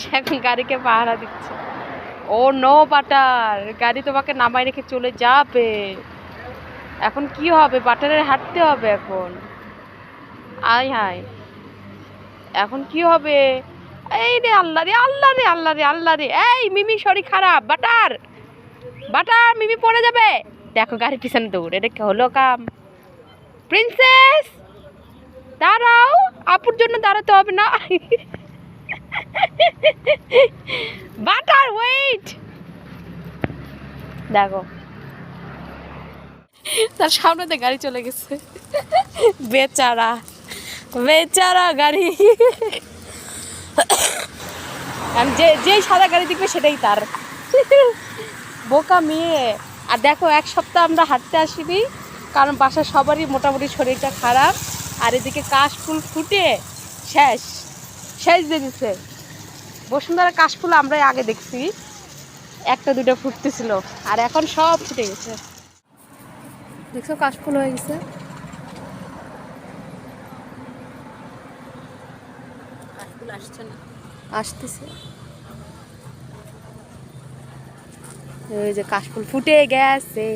সে এখন গাড়িকে পাহারা দিচ্ছে। ও নো বাটার, গাড়ি তোমাকে নামাই রেখে চলে যাবে। এখন কি হবে? বাটারের হাঁটতে হবে এখন। আয় হায়, এখন কি হবে? এই রে আল্লাহ রে আল্লাহ রে আল্লাহ রে আল্লাহ রে, এই মিমি শরীর খারাপ। বাটার বাটার, মিমি পড়ে যাবে। দেখো গাড়ির পিছনে দৌড়, এটা কি হলো কাম? প্রিন্সেস দাঁড়াও, আপুর জন্য দাঁড়াতে হবে না। Better wait. দেখো তার সামনে গাড়ি চলে গেছে। বেচারা বেচারা গাড়ি। যেই সাদা গাড়ি দেখবে সেটাই তার। বোকা মেয়ে। আর দেখো, এক সপ্তাহ আমরা হাঁটতে আসিনি, কারণ বাসার সবারই মোটামুটি শরীরটা খারাপ। আর এদিকে কাশফুল ফুটে শেষ শেষ দিয়ে দিচ্ছে। বসুন্ধরা কাশফুল আমরাই আগে দেখছি, একটা দুটো ফুটতেছিল, আর এখন সব ফুটে গেছে। দেখছো কাশফুল হয়ে গেছে। কাশফুল আসছে না, আসতেছে। ওই যে কাশফুল ফুটে গেছে।